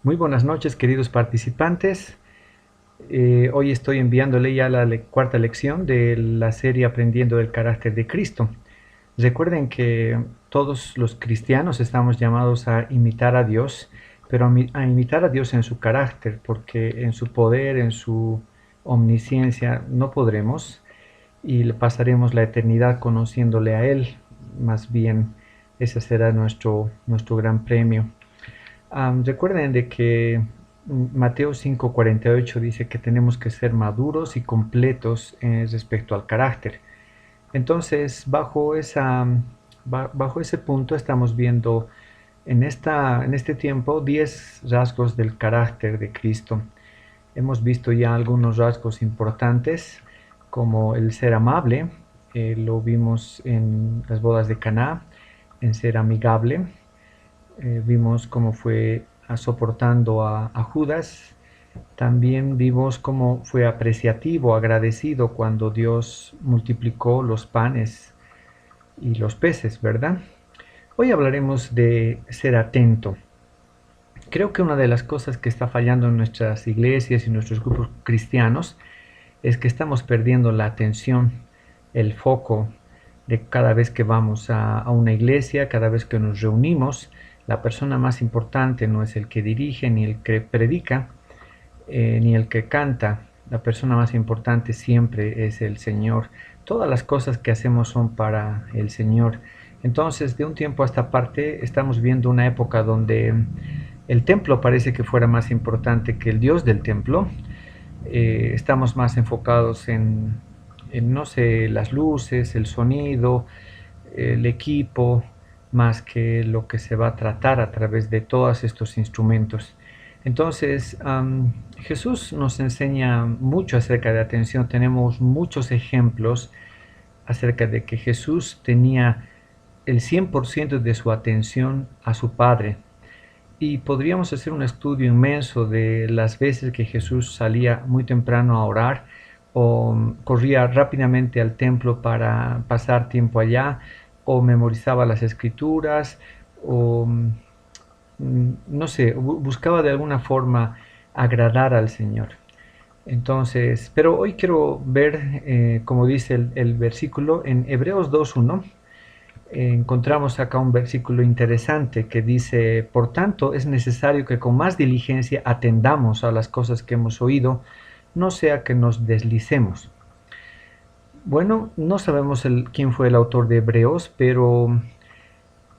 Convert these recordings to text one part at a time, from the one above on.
Muy buenas noches, queridos participantes. Hoy estoy enviándole ya la cuarta lección de la serie Aprendiendo del carácter de Cristo. Recuerden que todos los cristianos estamos llamados a imitar a Dios, pero a imitar a Dios en su carácter, porque en su poder, en su omnisciencia no podremos y le pasaremos la eternidad conociéndole a Él. Más bien, ese será nuestro gran premio. Recuerden de que Mateo 5:48 dice que tenemos que ser maduros y completos respecto al carácter. Entonces, bajo ese punto estamos viendo en este tiempo 10 rasgos del carácter de Cristo. Hemos visto ya algunos rasgos importantes, como el ser amable, lo vimos en las bodas de Caná, en ser amigable. Vimos cómo fue soportando a Judas. También vimos cómo fue apreciativo, agradecido cuando Dios multiplicó los panes y los peces, ¿verdad? Hoy hablaremos de ser atento. Creo que una de las cosas que está fallando en nuestras iglesias y nuestros grupos cristianos es que estamos perdiendo la atención, el foco de cada vez que vamos a una iglesia, cada vez que nos reunimos. La persona más importante no es el que dirige, ni el que predica, ni el que canta. La persona más importante siempre es el Señor. Todas las cosas que hacemos son para el Señor. Entonces, de un tiempo a esta parte, estamos viendo una época donde el templo parece que fuera más importante que el Dios del templo. Estamos más enfocados no sé, las luces, el sonido, el equipo, más que lo que se va a tratar a través de todos estos instrumentos. Entonces, Jesús nos enseña mucho acerca de atención. Tenemos muchos ejemplos acerca de que Jesús tenía el 100% de su atención a su Padre. Y podríamos hacer un estudio inmenso de las veces que Jesús salía muy temprano a orar o corría rápidamente al templo para pasar tiempo allá, o memorizaba las escrituras, o no sé, buscaba de alguna forma agradar al Señor. Entonces, pero hoy quiero ver, como dice el versículo en Hebreos 2:1. Encontramos acá un versículo interesante que dice: por tanto es necesario que con más diligencia atendamos a las cosas que hemos oído, no sea que nos deslicemos. Bueno, no sabemos quién fue el autor de Hebreos, pero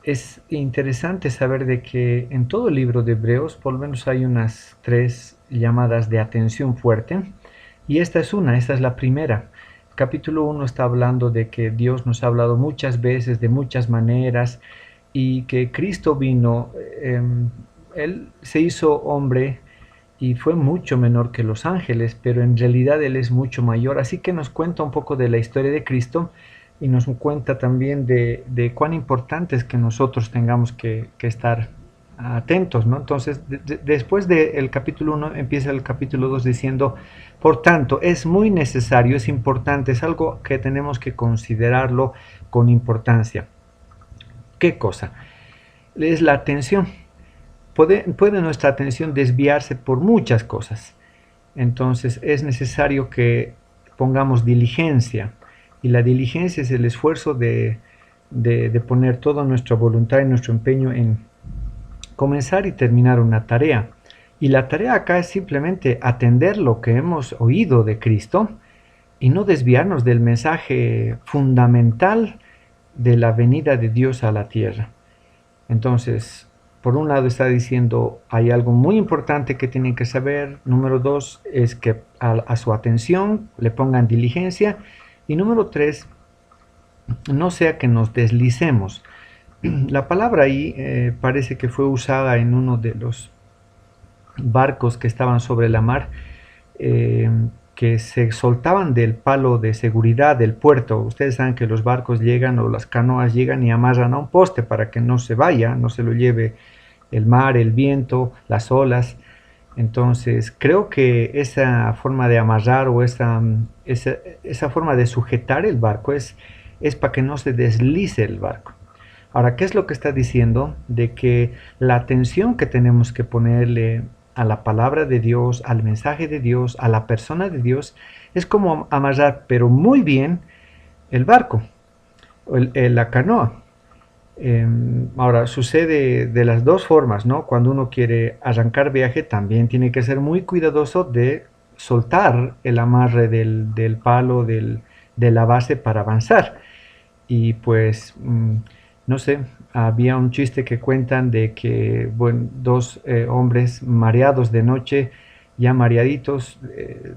es interesante saber de que en todo el libro de Hebreos por lo menos hay unas 3 llamadas de atención fuerte, y esta es la primera. Capítulo 1 está hablando de que Dios nos ha hablado muchas veces, de muchas maneras, y que Cristo vino, Él se hizo hombre y fue mucho menor que los ángeles, pero en realidad Él es mucho mayor. Así que nos cuenta un poco de la historia de Cristo y nos cuenta también de cuán importante es que nosotros tengamos que estar atentos, ¿no? Entonces, después del capítulo 1 empieza el capítulo 2 diciendo: por tanto, es muy necesario, es importante, es algo que tenemos que considerarlo con importancia. ¿Qué cosa? Es la atención. Puede nuestra atención desviarse por muchas cosas. Entonces, es necesario que pongamos diligencia. Y la diligencia es el esfuerzo de poner toda nuestra voluntad y nuestro empeño en comenzar y terminar una tarea. Y la tarea acá es simplemente atender lo que hemos oído de Cristo y no desviarnos del mensaje fundamental de la venida de Dios a la tierra. Entonces, por un lado está diciendo, hay algo muy importante que tienen que saber. Número 2 es que a su atención le pongan diligencia. Y número 3, no sea que nos deslicemos. La palabra ahí parece que fue usada en uno de los barcos que estaban sobre la mar, que se soltaban del palo de seguridad del puerto. Ustedes saben que los barcos llegan, o las canoas llegan y amarran a un poste para que no se vaya, no se lo lleve el mar, el viento, las olas. Entonces creo que esa forma de amarrar o esa forma de sujetar el barco es para que no se deslice el barco. Ahora, ¿qué es lo que está diciendo? De que la atención que tenemos que ponerle a la palabra de Dios, al mensaje de Dios, a la persona de Dios, es como amarrar, pero muy bien, el barco, la canoa. Ahora, sucede de las dos formas, ¿no? Cuando uno quiere arrancar viaje, también tiene que ser muy cuidadoso de soltar el amarre del palo, de la base para avanzar. Y pues, no sé, había un chiste que cuentan de que, bueno, dos hombres mareados de noche, ya mareaditos,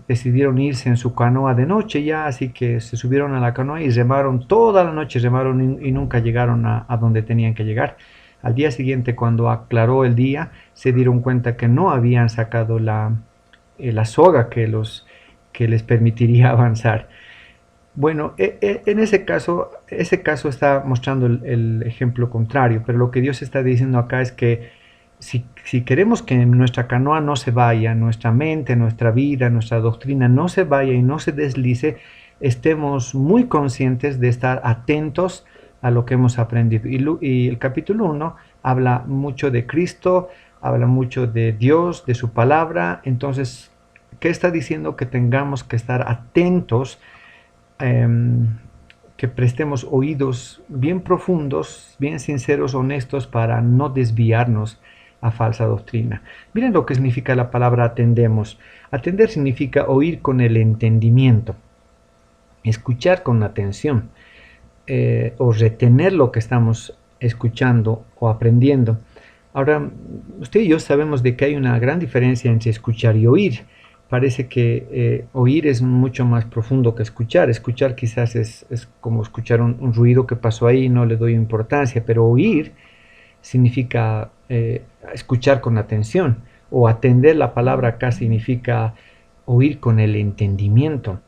decidieron irse en su canoa de noche ya, así que se subieron a la canoa y remaron toda la noche, remaron y nunca llegaron a donde tenían que llegar. Al día siguiente, cuando aclaró el día, se dieron cuenta que no habían sacado la soga que les permitiría avanzar. Bueno, en ese caso está mostrando el ejemplo contrario, pero lo que Dios está diciendo acá es que si queremos que nuestra canoa no se vaya, nuestra mente, nuestra vida, nuestra doctrina no se vaya y no se deslice, estemos muy conscientes de estar atentos a lo que hemos aprendido. Y el capítulo 1 habla mucho de Cristo, habla mucho de Dios, de su palabra. Entonces, ¿qué está diciendo? Que tengamos que estar atentos, que prestemos oídos bien profundos, bien sinceros, honestos, para no desviarnos a falsa doctrina. Miren lo que significa la palabra atendemos. Atender significa oír con el entendimiento, escuchar con atención, o retener lo que estamos escuchando o aprendiendo. Ahora, usted y yo sabemos de que hay una gran diferencia entre escuchar y oír. Parece que oír es mucho más profundo que escuchar. Escuchar quizás es como escuchar un ruido que pasó ahí, no le doy importancia, pero oír significa escuchar con atención, o atender la palabra acá significa oír con el entendimiento.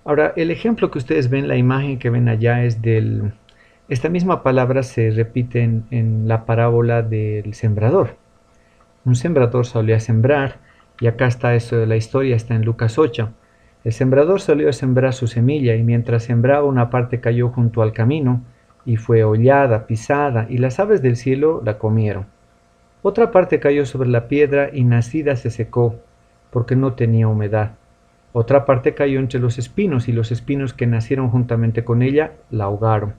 Ahora, el ejemplo que ustedes ven, la imagen que ven allá es esta misma palabra se repite en la parábola del sembrador. Un sembrador salió a sembrar, y acá está eso de la historia, está en Lucas 8. El sembrador salió a sembrar su semilla, y mientras sembraba, una parte cayó junto al camino, y fue hollada, pisada, y las aves del cielo la comieron. Otra parte cayó sobre la piedra, y nacida se secó, porque no tenía humedad. Otra parte cayó entre los espinos, y los espinos que nacieron juntamente con ella la ahogaron.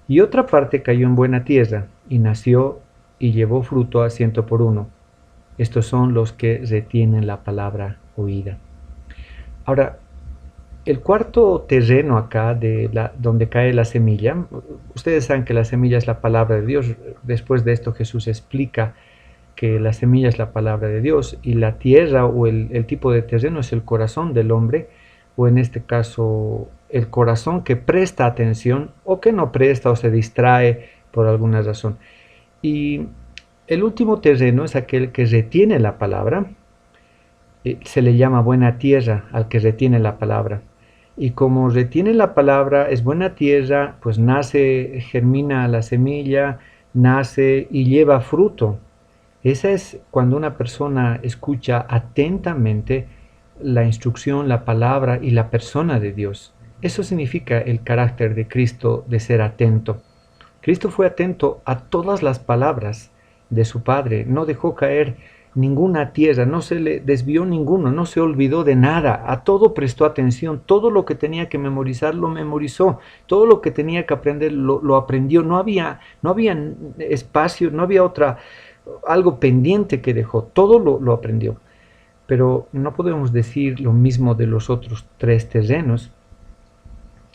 Y otra parte cayó en buena tierra, y nació y llevó fruto a 100 por 1. Estos son los que retienen la palabra oída. Ahora, el cuarto terreno acá, donde cae la semilla, ustedes saben que la semilla es la palabra de Dios. Después de esto Jesús explica que la semilla es la palabra de Dios, y la tierra o el tipo de terreno es el corazón del hombre, o en este caso el corazón que presta atención o que no presta o se distrae por alguna razón. Y el último terreno es aquel que retiene la palabra. Se le llama buena tierra al que retiene la palabra. Y como retiene la palabra, es buena tierra, pues nace, germina la semilla, nace y lleva fruto. Esa es cuando una persona escucha atentamente la instrucción, la palabra y la persona de Dios. Eso significa el carácter de Cristo, de ser atento. Cristo fue atento a todas las palabras de su Padre, no dejó caer ninguna tierra, no se le desvió ninguno, no se olvidó de nada, a todo prestó atención, todo lo que tenía que memorizar lo memorizó, todo lo que tenía que aprender lo aprendió, no había espacio, no había algo pendiente que dejó, todo lo aprendió. Pero no podemos decir lo mismo de los otros tres terrenos.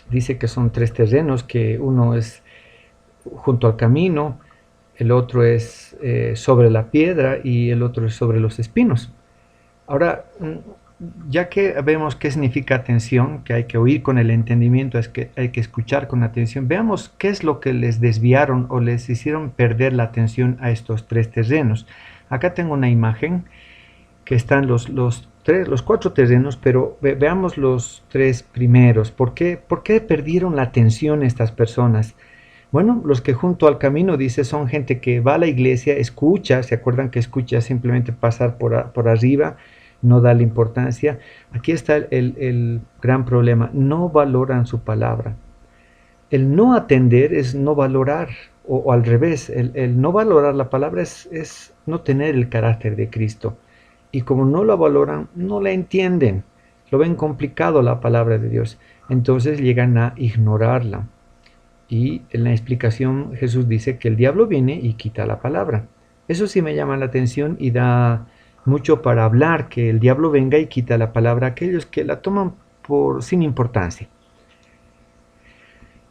Dice que son tres terrenos, que uno es junto al camino, el otro es sobre la piedra y el otro es sobre los espinos. Ahora, ya que vemos qué significa atención, que hay que oír con el entendimiento, es que hay que escuchar con atención, veamos qué es lo que les desviaron o les hicieron perder la atención a estos tres terrenos. Acá tengo una imagen que están los cuatro terrenos, pero veamos los tres primeros. ¿Por qué perdieron la atención estas personas? Bueno, los que junto al camino, dice, son gente que va a la iglesia, escucha, ¿se acuerdan que escucha simplemente pasar por arriba? No da la importancia. Aquí está el gran problema, no valoran su palabra. El no atender es no valorar, o al revés, el no valorar la palabra es no tener el carácter de Cristo. y como no la valoran, no la entienden, lo ven complicado la palabra de Dios, entonces llegan a ignorarla. Y en la explicación Jesús dice que el diablo viene y quita la palabra. Eso sí me llama la atención y da mucho para hablar, que el diablo venga y quita la palabra a aquellos que la toman por sin importancia.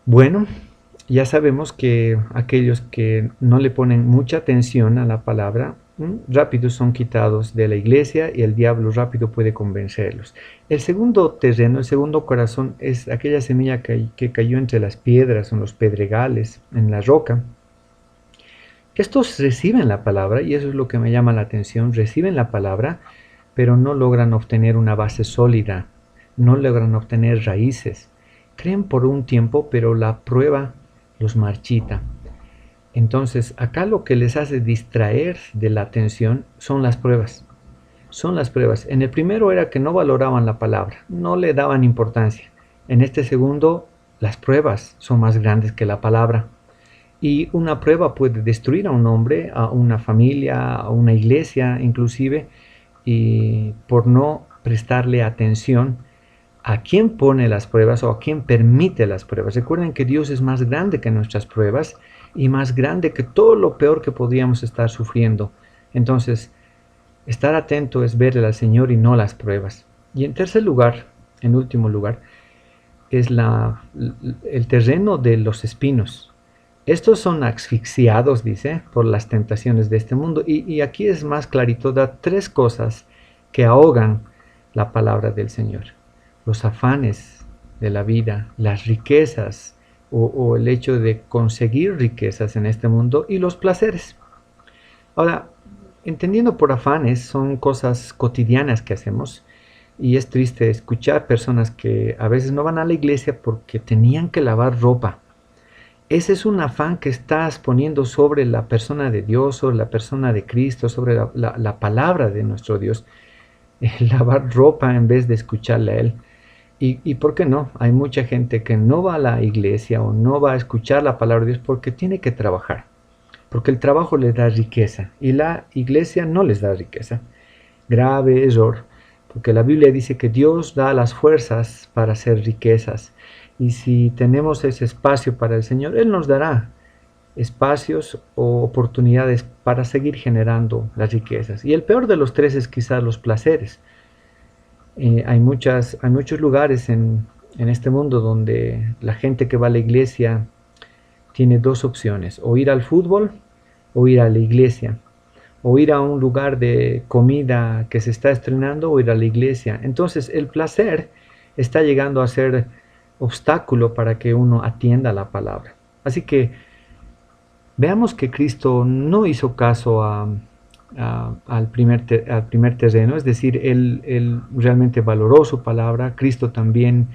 Bueno, ya sabemos que aquellos que no le ponen mucha atención a la palabra, rápido son quitados de la iglesia y el diablo rápido puede convencerlos. El segundo terreno, el segundo corazón es aquella semilla que cayó entre las piedras, en los pedregales, en la roca. Estos reciben la palabra y eso es lo que me llama la atención, reciben la palabra, pero no logran obtener una base sólida, no logran obtener raíces. Creen por un tiempo, pero la prueba los marchita. Entonces, acá lo que les hace distraer de la atención son las pruebas. Son las pruebas. En el primero era que no valoraban la palabra, no le daban importancia. En este segundo, las pruebas son más grandes que la palabra. Y una prueba puede destruir a un hombre, a una familia, a una iglesia inclusive, y por no prestarle atención a quién pone las pruebas o a quién permite las pruebas. Recuerden que Dios es más grande que nuestras pruebas y más grande que todo lo peor que podríamos estar sufriendo. Entonces, estar atento es verle al Señor y no las pruebas. Y en tercer lugar, en último lugar, es el terreno de los espinos. Estos son asfixiados, dice, por las tentaciones de este mundo. Y aquí es más clarito, da tres cosas que ahogan la palabra del Señor. Los afanes de la vida, las riquezas o el hecho de conseguir riquezas en este mundo y los placeres. Ahora, entendiendo por afanes, son cosas cotidianas que hacemos y es triste escuchar personas que a veces no van a la iglesia porque tenían que lavar ropa. Ese es un afán que estás poniendo sobre la persona de Dios, sobre la persona de Cristo, sobre la palabra de nuestro Dios. Lavar ropa en vez de escucharle a Él. Y ¿por qué no? Hay mucha gente que no va a la iglesia o no va a escuchar la palabra de Dios porque tiene que trabajar. Porque el trabajo les da riqueza y la iglesia no les da riqueza. Grave error, porque la Biblia dice que Dios da las fuerzas para hacer riquezas. Y si tenemos ese espacio para el Señor, Él nos dará espacios o oportunidades para seguir generando las riquezas. Y el peor de los tres es quizás los placeres. Hay muchos lugares en este mundo donde la gente que va a la iglesia tiene dos opciones, o ir al fútbol o ir a la iglesia, o ir a un lugar de comida que se está estrenando o ir a la iglesia. Entonces el placer está llegando a ser obstáculo para que uno atienda la palabra. Así que veamos que Cristo no hizo caso al primer terreno, es decir, él realmente valoró su palabra. Cristo también,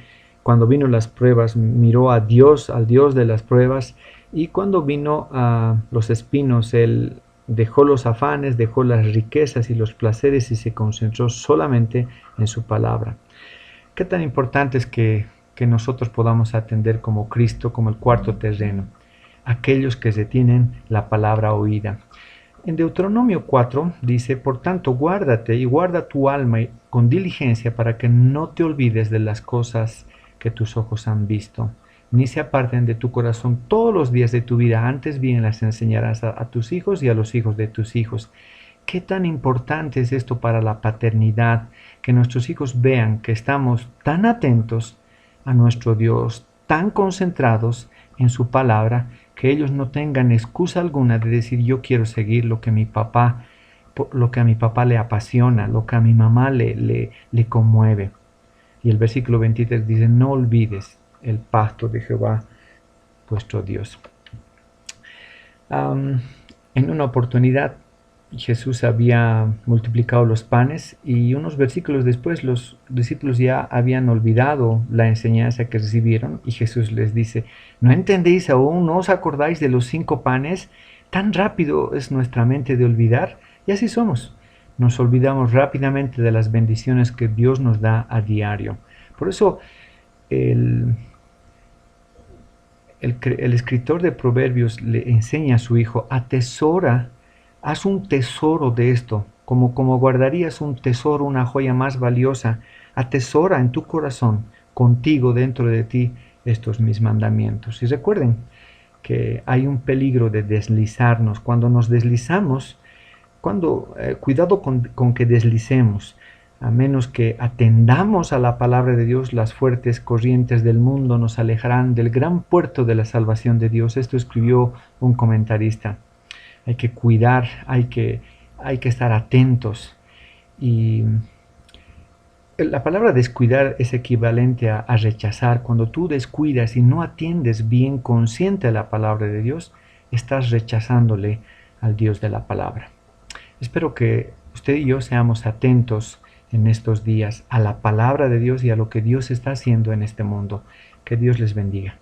cuando vino las pruebas, miró a Dios, al Dios de las pruebas, y cuando vino a los espinos, Él dejó los afanes, dejó las riquezas y los placeres y se concentró solamente en su palabra. Qué tan importante es que nosotros podamos atender como Cristo, como el cuarto terreno, aquellos que retienen la palabra oída. En Deuteronomio 4 dice, por tanto, guárdate y guarda tu alma con diligencia para que no te olvides de las cosas que tus ojos han visto, ni se aparten de tu corazón todos los días de tu vida, antes bien las enseñarás a tus hijos y a los hijos de tus hijos. ¿Qué tan importante es esto para la paternidad? Que nuestros hijos vean que estamos tan atentos a nuestro Dios, tan concentrados en su palabra, que ellos no tengan excusa alguna de decir yo quiero seguir lo que a mi papá le apasiona, lo que a mi mamá le conmueve. Y el versículo 23 dice, no olvides el pacto de Jehová, vuestro Dios. En una oportunidad Jesús había multiplicado los panes y unos versículos después los discípulos ya habían olvidado la enseñanza que recibieron y Jesús les dice, ¿no entendéis aún? ¿No os acordáis de los 5 panes? Tan rápido es nuestra mente de olvidar y así somos. Nos olvidamos rápidamente de las bendiciones que Dios nos da a diario. Por eso el escritor de Proverbios le enseña a su hijo, atesora, haz un tesoro de esto, como guardarías un tesoro, una joya más valiosa. Atesora en tu corazón, contigo, dentro de ti, estos mis mandamientos. Y recuerden que hay un peligro de deslizarnos. Cuando nos deslizamos, cuidado con que deslicemos, a menos que atendamos a la palabra de Dios, las fuertes corrientes del mundo nos alejarán del gran puerto de la salvación de Dios. Esto escribió un comentarista. Hay que cuidar, hay que estar atentos. Y la palabra descuidar es equivalente a rechazar. Cuando tú descuidas y no atiendes bien consciente a la palabra de Dios, estás rechazándole al Dios de la palabra. Espero que usted y yo seamos atentos en estos días a la palabra de Dios y a lo que Dios está haciendo en este mundo. Que Dios les bendiga.